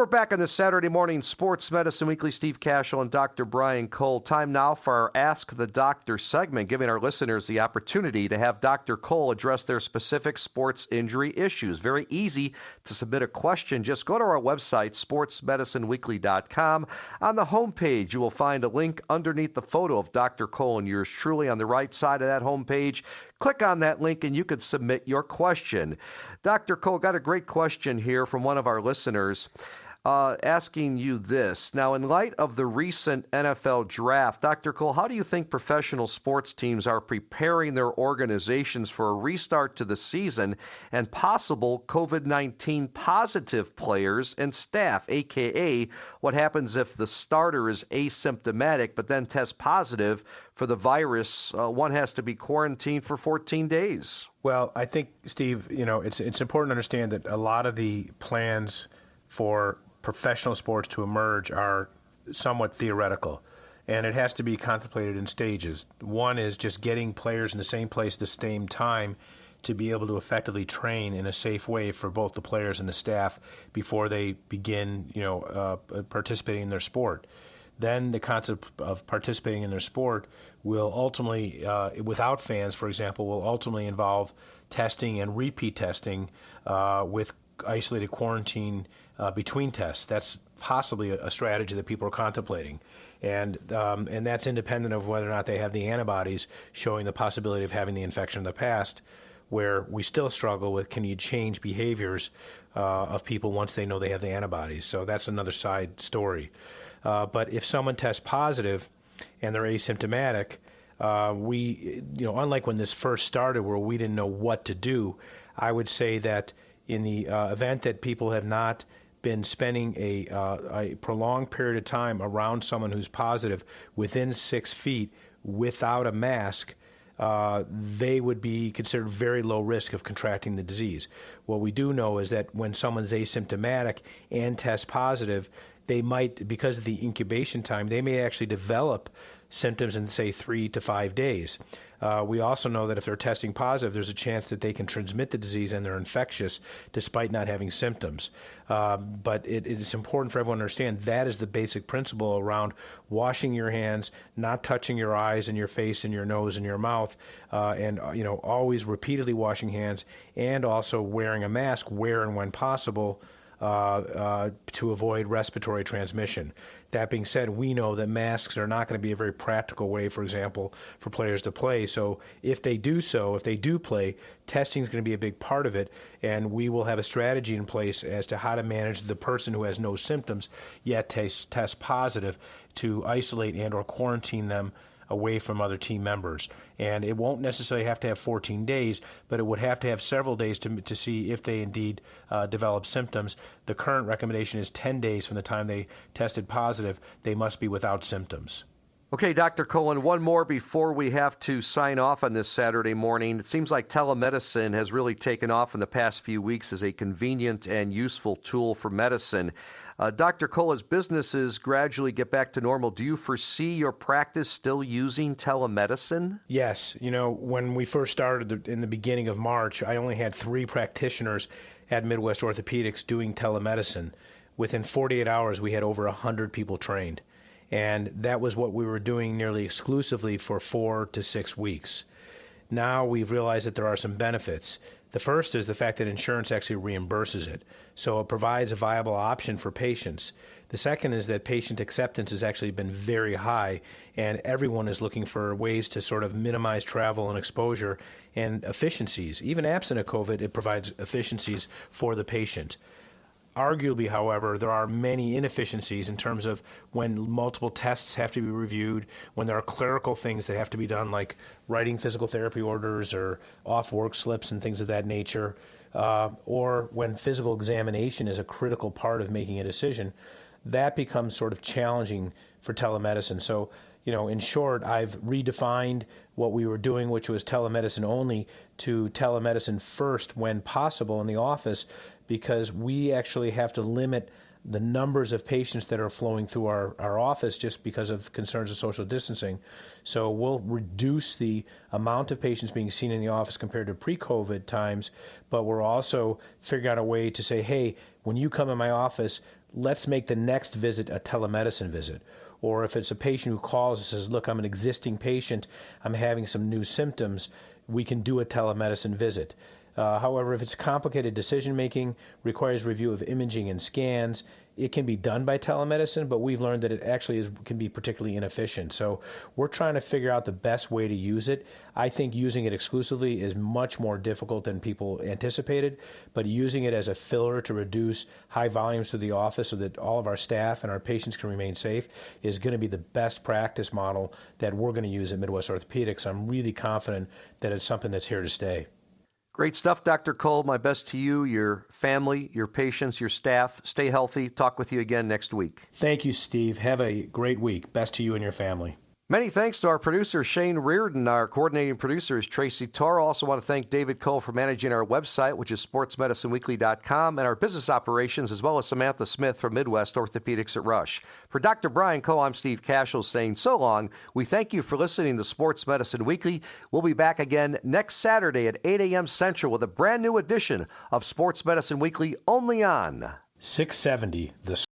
we're back on this Saturday morning Sports Medicine Weekly. Steve Kashul and Dr. Brian Cole. Time now for our Ask the Doctor segment, giving our listeners the opportunity to have Dr. Cole address their specific sports injury issues. Very easy to submit a question. Just go to our website, sportsmedicineweekly.com. On the homepage, you will find a link underneath the photo of Dr. Cole and yours truly on the right side of that homepage. Click on that link and you can submit your question. Dr. Cole, got a great question here from one of our listeners. Asking you this. Now, in light of the recent NFL draft, Dr. Cole, how do you think professional sports teams are preparing their organizations for a restart to the season and possible COVID-19 positive players and staff, a.k.a. what happens if the starter is asymptomatic but then tests positive for the virus? One has to be quarantined for 14 days. Well, I think, Steve, it's important to understand that a lot of the plans for professional sports to emerge are somewhat theoretical, and it has to be contemplated in stages. One is just getting players in the same place at the same time to be able to effectively train in a safe way for both the players and the staff before they begin, participating in their sport. Then the concept of participating in their sport will ultimately, without fans, for example, will ultimately involve testing and repeat testing with isolated quarantine between tests. That's possibly a strategy that people are contemplating, and that's independent of whether or not they have the antibodies showing the possibility of having the infection in the past, where we still struggle with can you change behaviors of people once they know they have the antibodies. So that's another side story. But if someone tests positive and they're asymptomatic, unlike when this first started where we didn't know what to do, I would say that in the event that people have not been spending a prolonged period of time around someone who's positive within 6 feet without a mask, they would be considered very low risk of contracting the disease. What we do know is that when someone's asymptomatic and tests positive, they might, because of the incubation time, they may actually develop symptoms in, say, 3 to 5 days. We also know that if they're testing positive, there's a chance that they can transmit the disease and they're infectious despite not having symptoms. But it is important for everyone to understand that is the basic principle around washing your hands, not touching your eyes and your face and your nose and your mouth, and always repeatedly washing hands, and also wearing a mask where and when possible to avoid respiratory transmission. That being said, we know that masks are not going to be a very practical way, for example, for players to play. So if they do play, testing is going to be a big part of it, and we will have a strategy in place as to how to manage the person who has no symptoms yet test positive to isolate and or quarantine them away from other team members. And it won't necessarily have to have 14 days, but it would have to have several days to see if they indeed develop symptoms. The current recommendation is 10 days from the time they tested positive. They must be without symptoms. Okay, Dr. Cole, one more before we have to sign off on this Saturday morning. It seems like telemedicine has really taken off in the past few weeks as a convenient and useful tool for medicine. Dr. Cole, as businesses gradually get back to normal, do you foresee your practice still using telemedicine? Yes. When we first started in the beginning of March, I only had 3 practitioners at Midwest Orthopedics doing telemedicine. Within 48 hours, we had over 100 people trained. And that was what we were doing nearly exclusively for 4 to 6 weeks. Now we've realized that there are some benefits. The first is the fact that insurance actually reimburses it, so it provides a viable option for patients. The second is that patient acceptance has actually been very high, and everyone is looking for ways to sort of minimize travel and exposure and efficiencies. Even absent of COVID, it provides efficiencies for the patient. Arguably, however, there are many inefficiencies in terms of when multiple tests have to be reviewed, when there are clerical things that have to be done, like writing physical therapy orders or off work slips and things of that nature, or when physical examination is a critical part of making a decision. That becomes sort of challenging for telemedicine. So, in short, I've redefined what we were doing, which was telemedicine only, to telemedicine first when possible in the office, because we actually have to limit the numbers of patients that are flowing through our office just because of concerns of social distancing. So we'll reduce the amount of patients being seen in the office compared to pre-COVID times, but we're also figuring out a way to say, hey, when you come in my office, let's make the next visit a telemedicine visit. Or if it's a patient who calls and says, look, I'm an existing patient, I'm having some new symptoms, we can do a telemedicine visit. However, if it's complicated decision making, requires review of imaging and scans, it can be done by telemedicine, but we've learned that it actually can be particularly inefficient. So we're trying to figure out the best way to use it. I think using it exclusively is much more difficult than people anticipated, but using it as a filler to reduce high volumes to the office so that all of our staff and our patients can remain safe is going to be the best practice model that we're going to use at Midwest Orthopedics. I'm really confident that it's something that's here to stay. Great stuff, Dr. Cole. My best to you, your family, your patients, your staff. Stay healthy. Talk with you again next week. Thank you, Steve. Have a great week. Best to you and your family. Many thanks to our producer, Shane Reardon. Our coordinating producer is Tracy Toro. Also want to thank David Cole for managing our website, which is sportsmedicineweekly.com, and our business operations, as well as Samantha Smith from Midwest Orthopedics at Rush. For Dr. Brian Cole, I'm Steve Kashul saying so long. We thank you for listening to Sports Medicine Weekly. We'll be back again next Saturday at 8 a.m. Central with a brand new edition of Sports Medicine Weekly only on 670 The